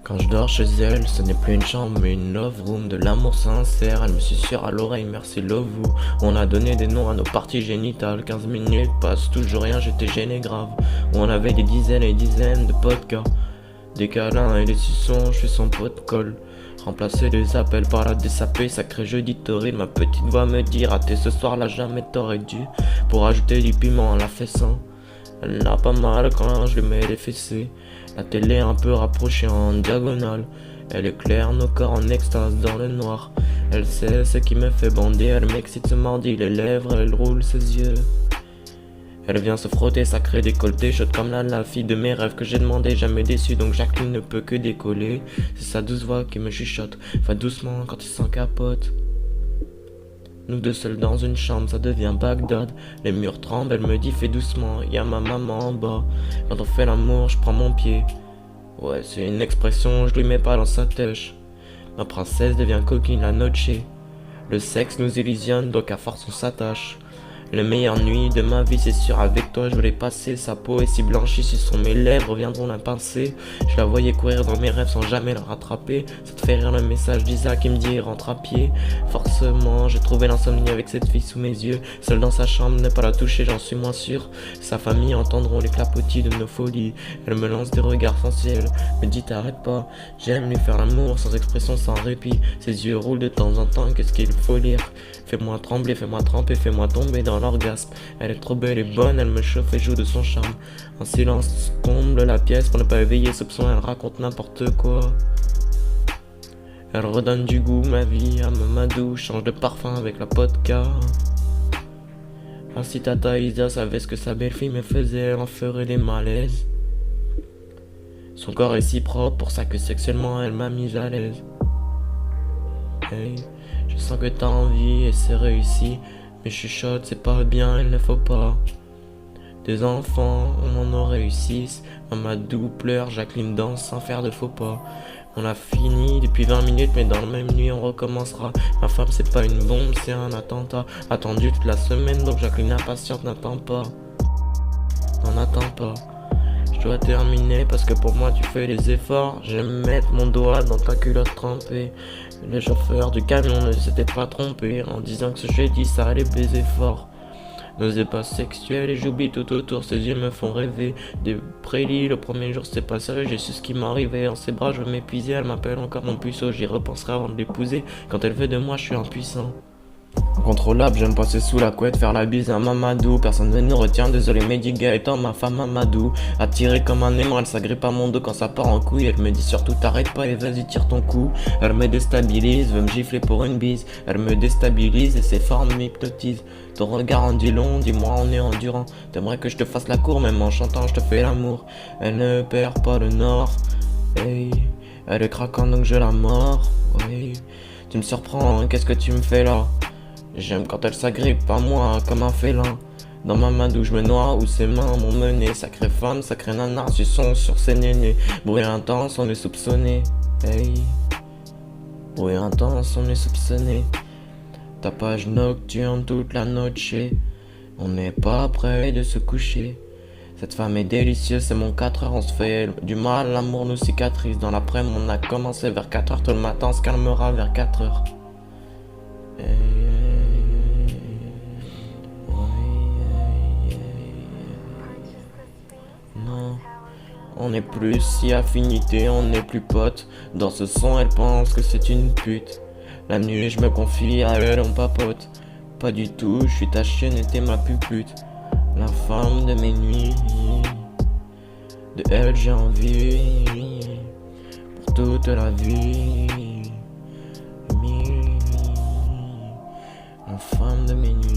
Quand je dors chez elle, ce n'est plus une chambre mais une love room, de l'amour sincère. Elle me susurre à l'oreille, merci love vous. On a donné des noms à nos parties génitales. 15 minutes passent, toujours rien, j'étais gêné grave. On avait des dizaines et dizaines de podcasts, des câlins et des suçons, je suis son pot de colle. Remplacer les appels par la désapée, sacré jeudi torride. Ma petite voix me dit raté ce soir là, jamais t'aurais dû. Pour ajouter du piment à la fessant. Elle n'a pas mal quand je lui mets les fessées. La télé un peu rapprochée en diagonale. Elle éclaire nos corps en extase dans le noir. Elle sait ce qui me fait bander. Elle m'excite, se mordit les lèvres, elle roule ses yeux. Elle vient se frotter, sacré décolleté, chaude comme la fille de mes rêves que j'ai demandé, jamais déçu, donc Jacqueline ne peut que décoller. C'est sa douce voix qui me chuchote, va doucement quand il s'en capote. Nous deux seuls dans une chambre, ça devient Bagdad. Les murs tremblent, elle me dit fais doucement, y a ma maman en bas. Quand on fait l'amour, je prends mon pied. Ouais, c'est une expression, je lui mets pas dans sa tèche. Ma princesse devient coquine la noche. Le sexe nous illusionne, donc à force on s'attache. Les meilleures nuits de ma vie, c'est sûr, avec toi je voulais passer. Sa peau est si blanchie, si sur mes lèvres viendront la pincer. Je la voyais courir dans mes rêves sans jamais la rattraper. Ça te fait rire le message d'Isaac qui me dit rentre à pied. Forcément, j'ai trouvé l'insomnie avec cette fille sous mes yeux. Seule dans sa chambre, ne pas la toucher, j'en suis moins sûr. Sa famille entendront les clapotis de nos folies. Elle me lance des regards sensuels, me dit t'arrête pas. J'aime lui faire l'amour sans expression, sans répit. Ses yeux roulent de temps en temps, qu'est-ce qu'il faut lire. Fais-moi trembler, fais-moi tremper, fais-moi tomber dans l'orgasme. Elle est trop belle et bonne, elle me chauffe et joue de son charme. En silence comble la pièce pour ne pas éveiller soupçon, elle raconte n'importe quoi. Elle redonne du goût, ma vie à Mamadou, change de parfum avec la vodka. Ah si Tata Isa savait ce que sa belle-fille me faisait, elle en ferait des malaises. Son corps est si propre, pour ça que sexuellement elle m'a mise à l'aise. Hey, je sens que t'as envie et c'est réussi. Mais chuchote, c'est pas bien, il ne faut pas. Des enfants, on en aurait eu 6. Mamadou pleure, Jacqueline danse sans faire de faux pas. On a fini depuis 20 minutes, mais dans la même nuit on recommencera. Ma femme c'est pas une bombe, c'est un attentat. Attendu toute la semaine, donc Jacqueline impatiente, n'attend pas. N'en attends pas. Je dois terminer parce que pour moi tu fais des efforts. J'aime mettre mon doigt dans ta culotte trempée. Le chauffeur du camion ne s'était pas trompé en disant que ce jeudi ça allait baiser fort. Nos ébats sexuels et j'oublie tout autour, ses yeux me font rêver. Des prélis, le premier jour c'était pas sérieux, j'ai su ce qui m'arrivait. En ses bras je veux m'épuiser, elle m'appelle encore mon puceau. J'y repenserai avant de l'épouser, quand elle veut de moi je suis impuissant. Incontrôlable, j'aime passer sous la couette, faire la bise à Mamadou. Personne ne nous retient, désolé Mediga étant ma femme Mamadou. Attirée comme un aimant, elle s'agrippe à mon dos quand ça part en couille. Elle me dit surtout t'arrêtes pas et vas-y tire ton coup. Elle me déstabilise, veut me gifler pour une bise. Elle me déstabilise et ses formes m'hypnotisent. Ton regard en dit long, dis-moi on est endurant. T'aimerais que je te fasse la cour, même en chantant je te fais l'amour. Elle ne perd pas le nord, hey. Elle est craquante donc je la mords, oui. Tu me surprends, qu'est-ce que tu me fais là? J'aime quand elle s'agrippe à moi comme un félin. Dans ma main d'où je me noie, où ses mains m'ont mené. Sacrée femme, sacré nana, suçon sur ses nénés. Bruit intense, on est soupçonné. Hey. Bruit intense, on est soupçonné. Tapage nocturne toute la noche. On n'est pas près de se coucher. Cette femme est délicieuse, c'est mon 4 heures, on se fait du mal, l'amour nous cicatrise. Dans l'après-midi, on a commencé vers 4 heures, tout le matin, on se calmera vers 4 heures. Non, on n'est plus si affinité, on n'est plus potes. Dans ce son, elle pense que c'est une pute. La nuit, je me confie à elle, on papote. Pas du tout, je suis ta chienne et t'es ma pupute. La femme de mes nuits, de elle j'ai envie, pour toute la vie. La femme de mes nuits.